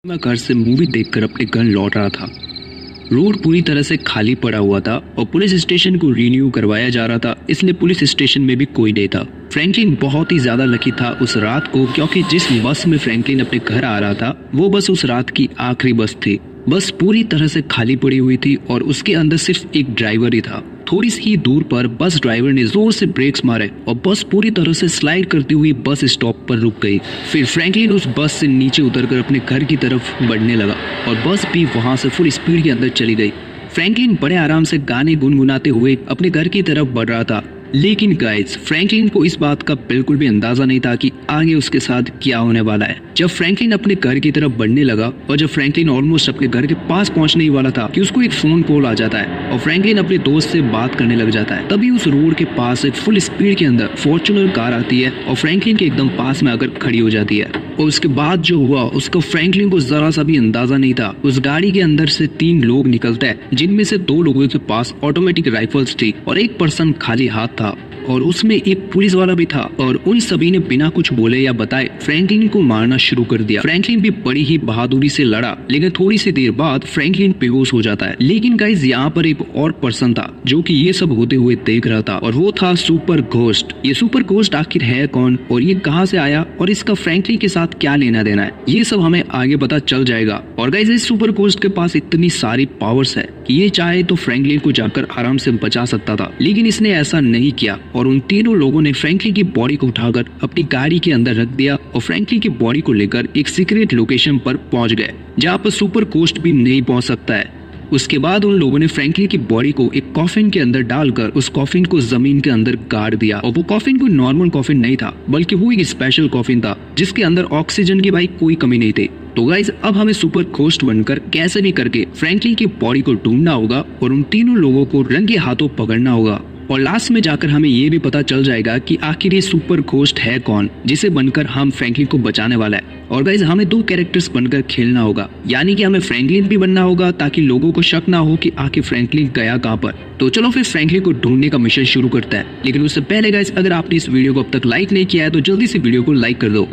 मैं घर से मूवी देखकर अपने घर लौट रहा था। रोड पूरी तरह से खाली पड़ा हुआ था और पुलिस स्टेशन को रिन्यू करवाया जा रहा था, इसलिए पुलिस स्टेशन में भी कोई नहीं था। फ्रैंकलिन बहुत ही ज्यादा लकी था उस रात को, क्योंकि जिस बस में फ्रैंकलिन अपने घर आ रहा था वो बस उस रात की आखिरी बस थी। बस पूरी तरह से खाली पड़ी हुई थी और उसके अंदर सिर्फ एक ड्राइवर ही था। थोड़ी सी ही दूर पर बस ड्राइवर ने जोर से ब्रेक्स मारे और बस पूरी तरह से स्लाइड करती हुई बस स्टॉप पर रुक गई। फिर फ्रैंकलिन उस बस से नीचे उतरकर अपने घर की तरफ बढ़ने लगा और बस भी वहां से फुल स्पीड के अंदर चली गई। फ्रैंकलिन बड़े आराम से गाने गुनगुनाते हुए अपने घर की तरफ बढ़ रहा था, लेकिन गाइस फ्रैंकलिन को इस बात का बिल्कुल भी अंदाजा नहीं था कि आगे उसके साथ क्या होने वाला है। जब फ्रैंकलिन अपने घर की तरफ बढ़ने लगा और जब फ्रैंकलिन ऑलमोस्ट अपने घर के पास पहुंचने ही वाला था कि उसको एक फोन कॉल आ जाता है और फ्रैंकलिन अपने दोस्त से बात करने लग जाता है। तभी उस रोड के पास एक फुल स्पीड के अंदर फॉर्च्यूनर कार आती है और फ्रैंकलिन के एकदम पास में आकर खड़ी हो जाती है। और उसके बाद जो हुआ उसको फ्रैंकलिन को जरा सा भी अंदाजा नहीं था। उस गाड़ी के अंदर से 3 लोग निकलते हैं, जिनमें से 2 लोगों के पास ऑटोमेटिक राइफल्स थी और एक पर्सन खाली हाथ था और उसमें एक पुलिस वाला भी था। और उन सभी ने बिना कुछ बोले या बताए फ्रैंकलिन को मारना शुरू कर दिया। फ्रैंकलिन भी बड़ी ही बहादुरी से लड़ा, लेकिन थोड़ी सी देर बाद फ्रैंकलिन बेहोश हो जाता है। लेकिन गाइस यहाँ पर एक और पर्सन था जो कि ये सब होते हुए देख रहा था और वो था सुपर घोस्ट। ये सुपर घोस्ट आखिर है कौन और ये कहाँ से आया और इसका फ्रैंकलिन के साथ क्या लेना देना है, ये सब हमें आगे पता चल जाएगा। और गाइस इस सुपर घोस्ट के पास इतनी सारी पावर्स है कि ये चाहे तो फ्रैंकलिन को जाकर आराम से बचा सकता था, लेकिन इसने ऐसा नहीं किया और उन तीनों लोगों ने फ्रैंकलिन की बॉडी को उठाकर अपनी गाड़ी के अंदर रख दिया और फ्रैंकलिन की बॉडी को लेकर एक सीक्रेट लोकेशन पर पहुंच गए, जहां पर सुपर घोस्ट भी नहीं पहुंच सकता है। उसके बाद उन लोगों ने फ्रैंकलिन की बॉडी को एक कॉफिन के अंदर डालकर उस कॉफिन को जमीन के अंदर गाड़ दिया। और वो कॉफिन कोई नॉर्मल कॉफिन नहीं था, बल्कि वो एक स्पेशल कॉफिन था जिसके अंदर ऑक्सीजन की भाई कोई कमी नहीं थी। तो गाइस अब हमें सुपर घोस्ट बनकर कैसे भी करके फ्रैंकलिन की बॉडी को ढूंढना होगा और उन तीनों लोगों को रंगे हाथों पकड़ना होगा। और लास्ट में जाकर हमें ये भी पता चल जाएगा कि आखिर ये सुपर घोस्ट है कौन, जिसे बनकर हम फ्रैंकलिन को बचाने वाला है। और गाइस हमें 2 कैरेक्टर्स बनकर खेलना होगा, यानी कि हमें फ्रैंकलिन भी बनना होगा ताकि लोगों को शक ना हो कि आखिर फ्रैंकलिन गया कहाँ पर। तो चलो फिर फ्रैंकलिन को ढूंढने का मिशन शुरू करता है। लेकिन उससे पहले गाइस अगर आपने इस वीडियो को अब तक लाइक नहीं किया है तो जल्दी से वीडियो को लाइक कर दो।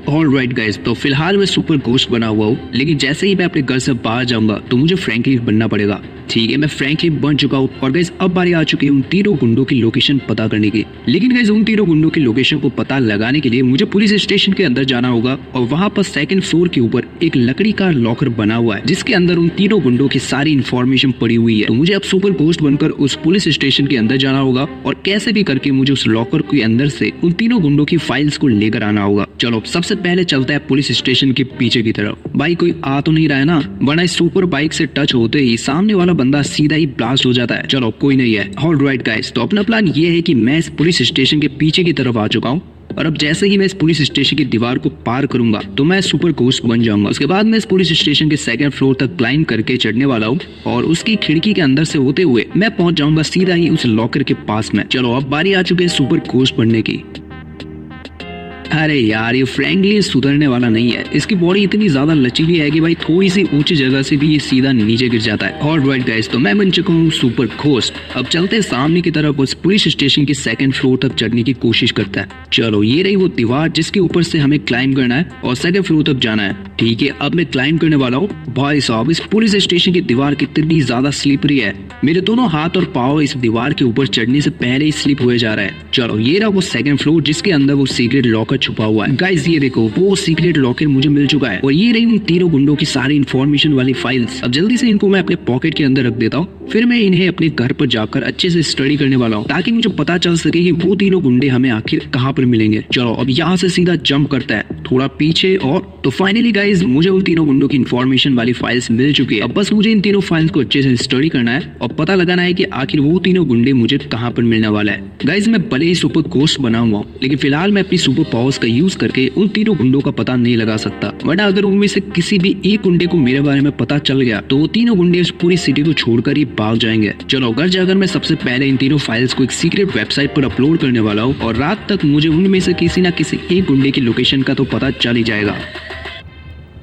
ऑलराइट गाइस, तो फिलहाल मैं सुपर घोस्ट बना हुआ हूँ, लेकिन जैसे ही मैं अपने घर से बाहर जाऊंगा तो मुझे फ्रैंकलिन बनना पड़ेगा। ठीक है, मैं फ्रैंकलिन बन चुका हूँ और गाइस अब बारी आ चुकी है उन तीनों गुंडों की लोकेशन पता करने की। लेकिन गाइस उन तीनों गुंडों की लोकेशन को पता लगाने के लिए मुझे पुलिस स्टेशन के अंदर जाना होगा और वहाँ पर 2nd फ्लोर के ऊपर एक लकड़ी का लॉकर बना हुआ है जिसके अंदर उन तीनों गुंडों की सारी इन्फॉर्मेशन पड़ी हुई है। तो मुझे अब सुपर घोस्ट बनकर उस पुलिस स्टेशन के अंदर जाना होगा और कैसे भी करके मुझे उस लॉकर के अंदर से उन तीनों गुंडों की फाइल्स को लेकर आना होगा। चलो सबसे पहले चलता है पुलिस स्टेशन के पीछे की तरफ। भाई कोई आ तो नहीं रहा है ना, वरना इस सुपर बाइक से टच होते ही सामने वाला बंदा सीधा ही ब्लास्ट हो जाता है। चलो कोई नहीं है। ऑलराइट गाइस, तो अपना प्लान ये है कि मैं इस पुलिस स्टेशन के पीछे की तरफ आ चुका हूँ और अब जैसे ही मैं इस पुलिस स्टेशन की दीवार को पार करूंगा तो मैं सुपर घोस्ट बन जाऊंगा। उसके बाद मैं इस पुलिस स्टेशन के 2nd फ्लोर तक क्लाइंब करके चढ़ने वाला हूँ और उसकी खिड़की के अंदर से होते हुए मैं पहुंच जाऊंगा सीधा ही उस लॉकर के पास में। चलो अब बारी आ चुकी है सुपर घोस्ट बनने की। अरे यार ये फ्रैंकलिन सुधरने वाला नहीं है, इसकी बॉडी इतनी ज्यादा लचीली है कि भाई थोड़ी सी ऊंची जगह से भी ये सीधा नीचे गिर जाता है। ऑलराइट गाइस, तो मैं बन चुका हूँ सुपर घोस्ट। अब चलते हैं सामने की तरफ उस पुलिस स्टेशन के 2nd फ्लोर तक चढ़ने की कोशिश करता है। चलो ये रही वो दीवार जिसके ऊपर से हमें क्लाइंब करना है और 2nd फ्लोर तक जाना है। ठीक है, अब मैं क्लाइंब करने वाला हूँ। भाई साहब इस पुलिस स्टेशन की दीवार कितनी ज्यादा स्लिपरी है, मेरे दोनों हाथ और पाँव इस दीवार के ऊपर चढ़ने से पहले ही स्लिप हुए जा रहा है। चलो ये रहा वो 2nd फ्लोर जिसके अंदर वो सीक्रेट लॉकर छुपा हुआ है। गाइस ये देखो वो सीक्रेट लॉकर मुझे मिल चुका है और ये रही उन तीनों गुंडों की सारी इन्फॉर्मेशन वाली फाइल्स। अब जल्दी से इनको मैं अपने पॉकेट के अंदर रख देता हूँ, फिर मैं इन्हें अपने घर पर जाकर अच्छे से स्टडी करने वाला हूँ ताकि मुझे पता चल सके कि वो तीनों गुंडे हमें आखिर कहाँ पर मिलेंगे। चलो अब यहाँ से सीधा जंप करता है थोड़ा पीछे और तो फाइनली गाइस मुझे उन तीनों गुंडों की इन्फॉर्मेशन वाली फाइल्स मिल चुकी है। अब बस मुझे इन तीनों फाइल्स को अच्छे से स्टडी करना है और पता लगाना है कि आखिर वो तीनों गुंडे मुझे कहाँ पर मिलने वाला है। गाइस मैं भले ही सुपर घोस्ट बना हुआ हूँ, लेकिन फिलहाल मैं अपनी सुपर पावर्स का यूज करके उन तीनों गुंडों का पता नहीं लगा सकता, वरना अगर उनमें से किसी भी एक गुंडे को मेरे बारे में पता चल गया तो वो तीनों गुंडे उस पूरी सिटी को छोड़कर ही भाग जाएंगे। चलो घर जाकर मैं सबसे पहले इन तीनों फाइल्स को एक सीक्रेट वेबसाइट पर अपलोड करने वाला हूँ और रात तक मुझे उनमें से किसी न किसी एक गुंडे की लोकेशन का तो पता चल ही जाएगा।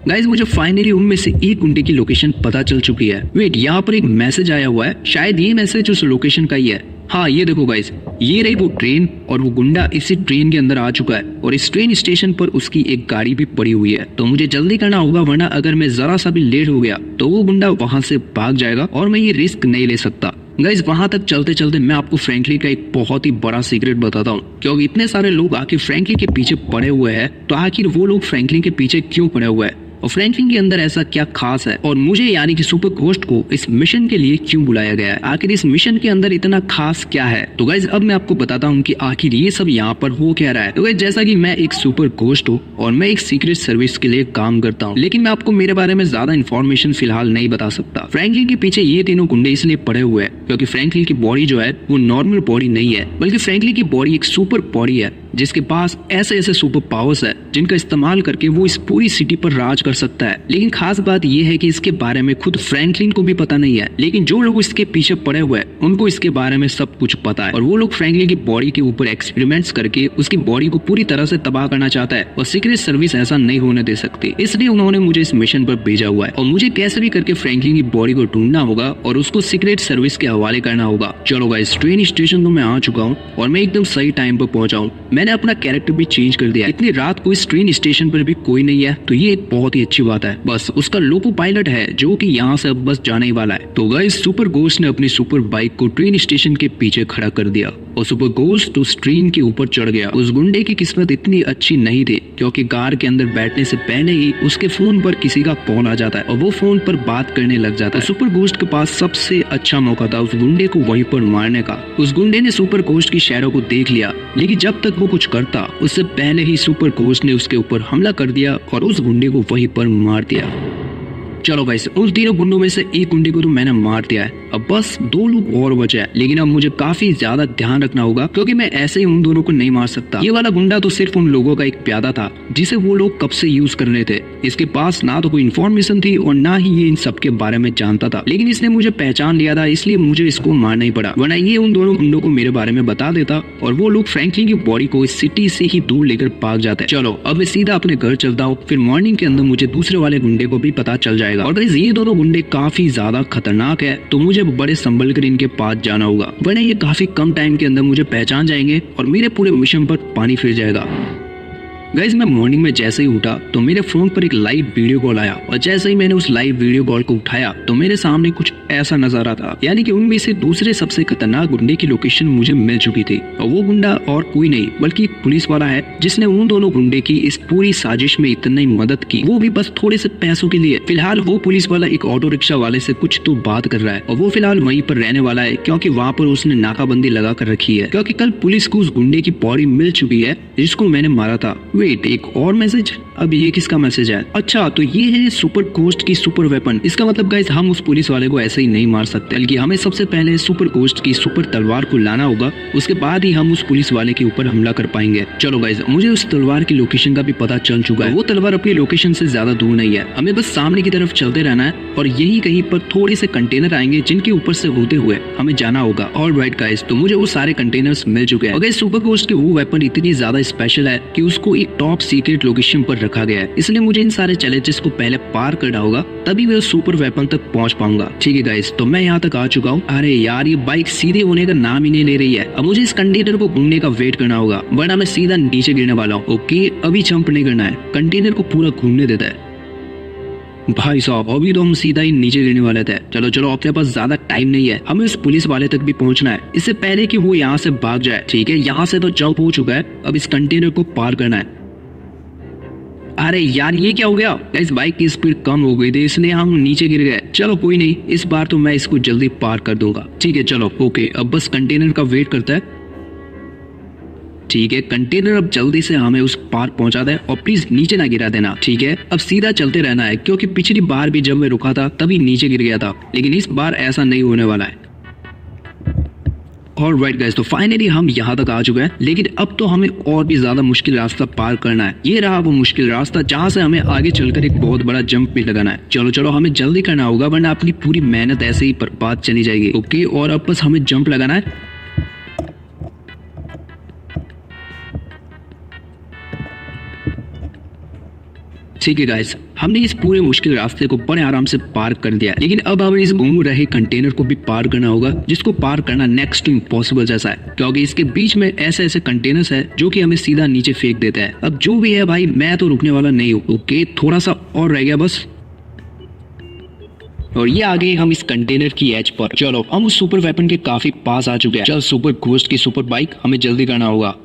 गाइस मुझे फाइनली उनमें से एक गुंडे की लोकेशन पता चल चुकी है। वेट, यहाँ पर एक मैसेज आया हुआ है, शायद ये मैसेज उस लोकेशन का ही है। हाँ ये देखो गाइस, ये रही वो ट्रेन और वो गुंडा इसी ट्रेन के अंदर आ चुका है और इस ट्रेन स्टेशन पर उसकी एक गाड़ी भी पड़ी हुई है। तो मुझे जल्दी करना होगा, वरना अगर मैं जरा सा भी लेट हो गया तो वो गुंडा वहां से भाग जाएगा और मैं ये रिस्क नहीं ले सकता। गाइस वहां तक चलते चलते मैं आपको फ्रैंकलिन का एक बहुत ही बड़ा सीक्रेट बताता हूँ, क्योंकि इतने सारे लोग आखिर फ्रैंकलिन के पीछे पड़े हुए हैं, तो आखिर वो लोग फ्रैंकलिन के पीछे क्यों पड़े हुए हैं और फ्रैंकलिन के अंदर ऐसा क्या खास है और मुझे यानी कि सुपर घोस्ट को इस मिशन के लिए क्यों बुलाया गया है, आखिर इस मिशन के अंदर इतना खास क्या है। तो गाइस अब मैं आपको बताता हूँ कि आखिर ये सब यहाँ पर हो क्या रहा है। तो गाइस जैसा कि मैं एक सुपर घोस्ट हूँ और मैं एक सीक्रेट सर्विस के लिए काम करता हूँ, लेकिन मैं आपको मेरे बारे में ज्यादा इन्फॉर्मेशन फिलहाल नहीं बता सकता। फ्रैंकलिन के पीछे ये तीनों गुंडे इसलिए पड़े हुए हैं क्योंकि फ्रैंकलिन की बॉडी जो है वो नॉर्मल बॉडी नहीं है, बल्कि फ्रैंकलिन की बॉडी एक सुपर बॉडी है जिसके पास ऐसे ऐसे सुपर पावर्स है जिनका इस्तेमाल करके वो इस पूरी सिटी पर राज कर सकता है। लेकिन खास बात यह है कि इसके बारे में खुद फ्रैंकलिन को भी पता नहीं है, लेकिन जो लोग इसके पीछे पड़े हुए हैं उनको इसके बारे में सब कुछ पता है और वो लोग फ्रैंकलिन की बॉडी के ऊपर एक्सपेरिमेंट्स करके उसकी बॉडी को पूरी तरह से तबाह करना चाहता है और सीक्रेट सर्विस ऐसा नहीं होने दे सकती। इसलिए उन्होंने मुझे इस मिशन पर भेजा हुआ है और मुझे कैसे भी करके फ्रैंकलिन की बॉडी को ढूंढना होगा और उसको सीक्रेट सर्विस के हवाले करना होगा। चलो गाइस ट्रेन स्टेशन तो मैं आ चुका हूँ और मैं एकदम सही टाइम पर पहुंचा हूँ। मैंने अपना कैरेक्टर भी चेंज कर दिया। इतनी रात को इस ट्रेन स्टेशन पर भी कोई नहीं है, तो ये एक बहुत ही अच्छी बात है। बस उसका लोको पायलट है जो कि यहाँ से अब बस जाने ही वाला है। तो गाइस सुपर घोस्ट ने अपनी सुपर बाइक को ट्रेन स्टेशन के पीछे खड़ा कर दिया और सुपर घोस्ट उस ट्रेन के ऊपर चढ़ गया। उस गुंडे की किस्मत इतनी अच्छी नहीं थी क्योंकि कार के अंदर बैठने से पहले ही उसके फोन पर किसी का कॉल आ जाता है और वो फोन पर बात करने लग जाता है। सुपर घोस्ट के पास सबसे अच्छा मौका था उस गुंडे को वहीं पर मारने का। उस गुंडे ने सुपर घोस्ट की शैडो को देख लिया, लेकिन जब तक वो कुछ करता उससे पहले ही सुपर घोस्ट ने उसके ऊपर हमला कर दिया और उस गुंडे को वहीं पर मार दिया। चलो गाइस उन तीनों गुंडों में से एक गुंडे को तो मैंने मार दिया है, अब बस 2 लोग और बचे हैं। लेकिन अब मुझे काफी ज्यादा ध्यान रखना होगा क्योंकि मैं ऐसे ही उन दोनों को नहीं मार सकता। ये वाला गुंडा तो सिर्फ उन लोगों का एक प्यादा था जिसे वो लोग कब से यूज कर रहे थे। इसके पास ना तो कोई इन्फॉर्मेशन थी और ना ही ये इन सब के बारे में जानता था, लेकिन इसने मुझे पहचान लिया था, इसलिए मुझे इसको मारना ही पड़ा, वरना ये उन दोनों गुंडों को मेरे बारे में बता देता और वो लोग फ्रैंकलिन की बॉडी को इस सिटी से ही दूर लेकर भाग जाते। चलो अब मैं सीधा अपने घर चलता हूँ, फिर मॉर्निंग के अंदर मुझे दूसरे वाले गुंडे को भी पता चल जाएगा। और गाइस ये दोनों गुंडे काफी ज्यादा खतरनाक है, तो मुझे बड़े संभल कर इनके पास जाना होगा, वरना ये काफी कम टाइम के अंदर मुझे पहचान जाएंगे और मेरे पूरे मिशन पर पानी फिर जाएगा। गाइस मैं मॉर्निंग में जैसे ही उठा तो मेरे फोन पर एक लाइव वीडियो कॉल आया और जैसे ही मैंने उस लाइव वीडियो कॉल को उठाया तो मेरे सामने कुछ ऐसा नजारा था, यानी कि उनमें से दूसरे सबसे खतरनाक गुंडे की लोकेशन मुझे मिल चुकी थी और वो गुंडा और कोई नहीं बल्कि एक पुलिस वाला है जिसने उन दोनों गुंडे की इस पूरी साजिश में इतनी मदद की, वो भी बस थोड़े से पैसों के लिए। फिलहाल वो पुलिस वाला एक ऑटो रिक्शा वाले से कुछ तो बात कर रहा है और वो फिलहाल वहीं पर रहने वाला है क्योंकि वहाँ पर उसने नाकाबंदी लगा कर रखी है, क्योंकि कल पुलिस को उस गुंडे की बॉडी मिल चुकी है जिसको मैंने मारा था। वेट एक और मैसेज, अब ये किसका मैसेज है? अच्छा तो ये है सुपर घोस्ट की सुपर वेपन। इसका मतलब गाइस हम उस पुलिस वाले को ऐसे ही नहीं मार सकते, बल्कि हमें सबसे पहले सुपर घोस्ट की सुपर तलवार को लाना होगा, उसके बाद ही हम उस पुलिस वाले के ऊपर हमला कर पाएंगे। चलो गाइस मुझे उस तलवार की लोकेशन का भी पता चल चुका है। वो तलवार अपनी लोकेशन से ज्यादा दूर नहीं है, हमें बस सामने की तरफ चलते रहना है और यही कहीं पर थोड़े से कंटेनर आएंगे जिनके ऊपर से होते हुए हमें जाना होगा। ऑलराइट गाइस तो मुझे वो सारे कंटेनर्स मिल चुके हैं। गाइस सुपर घोस्ट की वो वेपन इतनी ज्यादा स्पेशल है कि उसको एक टॉप सीक्रेट लोकेशन पर रखा गया है, इसलिए मुझे इन सारे चैलेंजेस को पहले पार करना होगा, तभी मैं उस सुपर वेपन तक पहुंच पाऊंगा। ठीक है गाइस तो मैं यहाँ तक आ चुका हूँ। अरे यार ये बाइक सीधे होने का नाम ही नहीं ले रही है, अब मुझे इस कंटेनर को घूमने का वेट करना होगा वरना मैं सीधा नीचे गिरने वाला हूँ। ओके अभी जंप नहीं करना है, कंटेनर को पूरा घूमने देता है। भाई साहब अभी तो हम सीधा ही नीचे गिरने वाले थे। चलो चलो अपने पास ज्यादा टाइम नहीं है, हमें उस पुलिस वाले तक भी पहुंचना है इससे पहले कि वो यहाँ से भाग जाए। ठीक है यहाँ से तो जंप हो चुका है, अब इस कंटेनर को पार करना है। अरे यार ये क्या हो गया? इस बाइक की स्पीड कम हो गई थी इसलिए हम नीचे गिर गए। चलो कोई नहीं, इस बार तो मैं इसको जल्दी पार कर दूंगा। ठीक है चलो ओके अब बस कंटेनर का वेट करता है। ठीक है कंटेनर अब जल्दी से हमें उस पार पहुंचा दे और प्लीज नीचे ना गिरा देना। ठीक है अब सीधा चलते रहना है क्योंकि पिछली बार भी जब मैं रुका था तभी नीचे गिर गया था, लेकिन इस बार ऐसा नहीं होने वाला है। ऑलराइट गाइस तो फाइनली हम यहाँ तक आ चुके हैं, लेकिन अब तो हमें और भी ज्यादा मुश्किल रास्ता पार करना है। ये रहा वो मुश्किल रास्ता जहाँ से हमें आगे चलकर एक बहुत बड़ा जंप भी लगाना है। चलो चलो हमें जल्दी करना होगा वरना अपनी पूरी मेहनत ऐसे ही बर्बाद चली जाएगी। ओके और अब बस हमें जंप लगाना है। ठीक है गाइस, हमने इस पूरे मुश्किल रास्ते को बड़े आराम से पार कर दिया, लेकिन अब हमें इस घूम रहे कंटेनर को भी पार करना होगा, जिसको पार करना नेक्स्ट टू इम्पॉसिबल जैसा है, क्योंकि इसके बीच में ऐसे ऐसे कंटेनर्स है जो कि हमें सीधा नीचे फेंक देता है। अब जो भी है भाई, मैं तो रुकने वाला नहीं हूँ। ओके, थोड़ा सा और रह गया बस, और ये आ गए हम इस कंटेनर की एज पर। चलो, हम उस सुपर वेपन के काफी पास आ चुके हैं। चल सुपर घोस्ट की सुपर बाइक, हमें जल्दी करना होगा।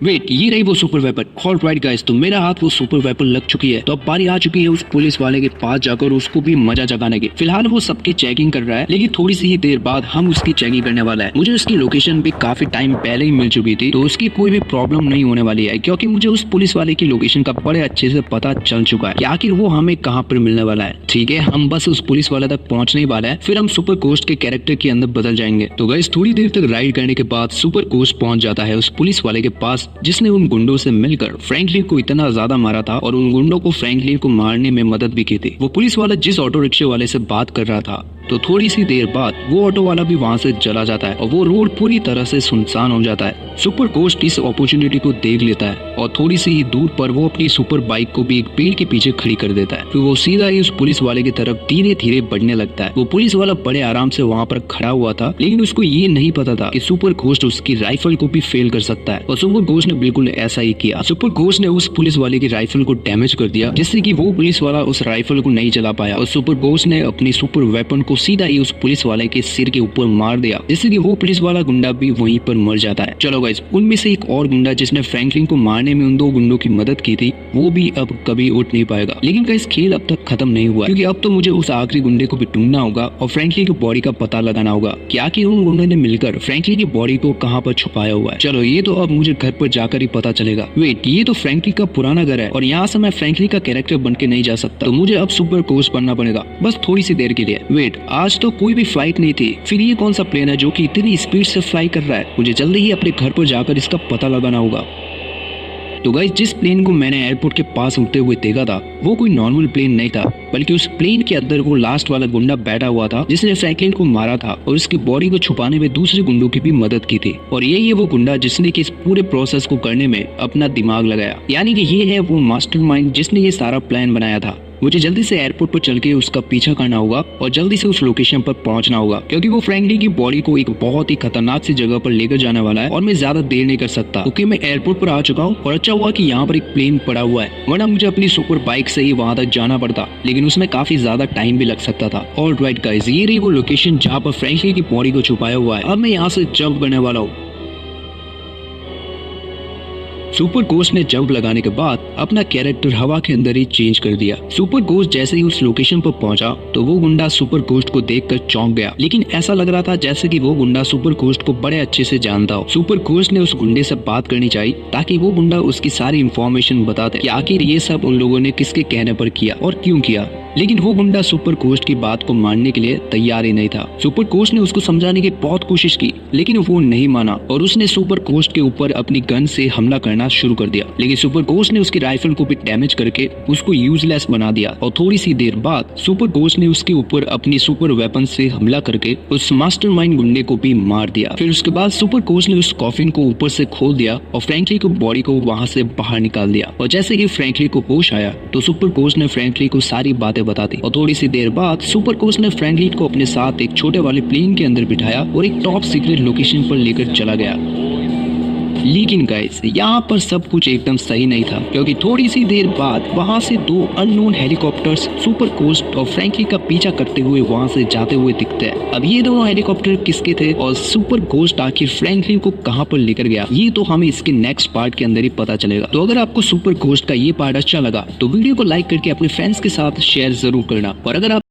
वेट, ये रही वो सुपर वेपन। ऑलराइट गाइस, तो मेरा हाथ वो सुपर वेपन लग चुकी है, तो अब बारी आ चुकी है उस पुलिस वाले के पास जाकर उसको भी मजा जगाने की। फिलहाल वो सबकी चेकिंग कर रहा है, लेकिन थोड़ी सी ही देर बाद हम उसकी चेकिंग करने वाला है। मुझे उसकी लोकेशन भी काफी टाइम पहले ही मिल चुकी थी, तो उसकी कोई भी प्रॉब्लम नहीं होने वाली है, क्योंकि मुझे उस पुलिस वाले की लोकेशन का बड़े अच्छे से पता चल चुका है कि आखिर वो हमें कहाँ पर मिलने वाला है। ठीक है, हम बस उस पुलिस वाले तक पहुंचने वाला है, फिर हम सुपर घोस्ट के कैरेक्टर के अंदर बदल जाएंगे। तो गाइस, थोड़ी देर तक राइड करने के बाद सुपर घोस्ट पहुंच जाता है उस पुलिस वाले के पास, जिसने उन गुंडों से मिलकर फ्रैंकलिन को इतना ज्यादा मारा था और उन गुंडों को फ्रैंकलिन को मारने में मदद भी की थी। वो पुलिस वाला जिस ऑटो रिक्शे वाले से बात कर रहा था, तो थोड़ी सी देर बाद वो ऑटो वाला भी वहां से चला जाता है और वो रोड पूरी तरह से सुनसान हो जाता है। सुपर घोस्ट इस अपॉर्चुनिटी को देख लेता है और थोड़ी सी ही दूर पर वो अपनी सुपर बाइक को भी एक पेड़ के पीछे खड़ी कर देता है। फिर वो सीधा ही उस पुलिस वाले की तरफ धीरे धीरे बढ़ने लगता है। वो पुलिस वाला बड़े आराम से वहाँ पर खड़ा हुआ था, लेकिन उसको ये नहीं पता था कि सुपर घोस्ट उसकी राइफल को भी फेल कर सकता है, और सुपर घोस्ट ने बिल्कुल ऐसा ही किया। सुपर घोस्ट ने उस पुलिस वाले की राइफल को डैमेज कर दिया, जिससे कि वो पुलिस वाला उस राइफल को नहीं चला पाया, और सुपर घोस्ट ने अपनी सुपर वेपन को सीधा ही उस पुलिस वाले के सिर के ऊपर मार दिया, जिससे कि वो पुलिस वाला गुंडा भी वहीं पर मर जाता है। चलो गाइस, उनमें से एक और गुंडा जिसने फ्रैंकलिन को मारने में उन दो गुंडों की मदद की थी, वो भी अब कभी उठ नहीं पाएगा। लेकिन गाइस, खेल अब तक खत्म नहीं हुआ, क्योंकि अब तो मुझे उस आखिरी गुंडे को भी ढूंढना होगा और फ्रैंकलिन की बॉडी का पता लगाना होगा कि आखिर उन गुंडों ने मिलकर फ्रैंकलिन की बॉडी को कहाँ पर छुपाया हुआ है। चलो, ये तो अब मुझे घर पर जाकर ही पता चलेगा। वेट, ये तो फ्रैंकलिन का पुराना घर है और यहाँ से मैं फ्रैंकलिन का कैरेक्टर बन के नहीं जा सकता, तो मुझे अब सुपर घोस्ट बनना पड़ेगा, बस थोड़ी सी देर के लिए। वेट, आज तो कोई भी फ्लाइट नहीं थी, फिर ये कौन सा प्लेन है जो कि इतनी स्पीड से फ्लाई कर रहा है? मुझे जल्दी ही अपने घर पर जाकर इसका पता लगाना होगा। तो गाइस, जिस प्लेन को मैंने एयरपोर्ट के पास उड़ते हुए देखा था, वो कोई नॉर्मल प्लेन नहीं था, बल्कि उस प्लेन के अंदर वो लास्ट वाला गुंडा बैठा हुआ था जिसने फ्रैंकलिन को मारा था और उसकी बॉडी को छुपाने में दूसरे गुंडों की भी मदद की थी। और यही है वो गुंडा जिसने कि इस पूरे प्रोसेस को करने में अपना दिमाग लगाया, यानी कि ये है वो मास्टरमाइंड जिसने ये सारा प्लान बनाया था। मुझे जल्दी से एयरपोर्ट पर चल के उसका पीछा करना होगा और जल्दी से उस लोकेशन पर पहुंचना होगा, क्योंकि वो फ्रैंकलिन की बॉडी को एक बहुत ही खतरनाक सी जगह पर लेकर जाने वाला है और मैं ज्यादा देर नहीं कर सकता, क्योंकि मैं एयरपोर्ट पर आ चुका हूँ। और अच्छा हुआ कि यहाँ पर एक प्लेन पड़ा हुआ है, वरना मुझे अपनी सुपर बाइक से ही वहां तक जाना पड़ता, लेकिन उसमें काफी ज्यादा टाइम भी लग सकता था। ऑलराइट गाइस, ये रही वो लोकेशन जहाँ पर फ्रैंकलिन की बॉडी को छुपाया हुआ है। अब मैं यहाँ से जंप करने वाला हूँ। सुपर घोस्ट ने जंप लगाने के बाद अपना कैरेक्टर हवा के अंदर ही चेंज कर दिया। सुपर घोस्ट जैसे ही उस लोकेशन पर पहुंचा, तो वो गुंडा सुपर घोस्ट को देखकर चौंक गया, लेकिन ऐसा लग रहा था जैसे कि वो गुंडा सुपर घोस्ट को बड़े अच्छे से जानता हो। सुपर घोस्ट ने उस गुंडे से बात करनी चाहिए ताकि वो गुंडा उसकी सारी इंफॉर्मेशन बता दे कि आखिर ये सब उन लोगों ने किसके कहने पर किया और क्यों किया। लेकिन वो गुंडा सुपर घोस्ट की बात को मानने के लिए तैयार ही नहीं था। सुपर घोस्ट ने उसको समझाने की बहुत कोशिश की, लेकिन वो नहीं माना और उसने सुपर घोस्ट के ऊपर अपनी गन से हमला करना शुरू कर दिया। लेकिन सुपर घोस्ट ने उसकी राइफल को भी डैमेज करके उसको यूजलेस बना दिया और थोड़ी सी देर बाद सुपर घोस्ट ने उसके ऊपर अपनी सुपर वेपन से हमला करके उस मास्टरमाइंड गुंडे को भी मार दिया। फिर उसके बाद सुपर घोस्ट ने उस कॉफिन को ऊपर से खोल दिया और फ्रैंकलिन की बॉडी को वहां से बाहर निकाल दिया। और जैसे ही फ्रैंकलिन को होश आया, तो सुपर घोस्ट ने फ्रैंकलिन को सारी बातें बता दी और थोड़ी सी देर बाद सुपर घोस्ट ने फ्रैंकलिन को अपने साथ एक छोटे वाले प्लेन के अंदर बिठाया और एक टॉप सीक्रेट लोकेशन पर लेकर चला गया। लेकिन गाइस, यहाँ पर सब कुछ एकदम सही नहीं था, क्योंकि थोड़ी सी देर बाद वहाँ से दो अननोन हेलीकॉप्टर्स सुपर घोस्ट और फ्रैंकलिन का पीछा करते हुए वहाँ से जाते हुए दिखते हैं। अब ये दोनों हेलीकॉप्टर किसके थे और सुपर घोस्ट आखिर फ्रैंकलिन को कहाँ पर लेकर गया, ये तो हमें इसके नेक्स्ट पार्ट के अंदर ही पता चलेगा। तो अगर आपको सुपर घोस्ट का ये पार्ट अच्छा लगा, तो वीडियो को लाइक करके अपने फ्रेंड्स के साथ शेयर जरूर करना। और अगर आप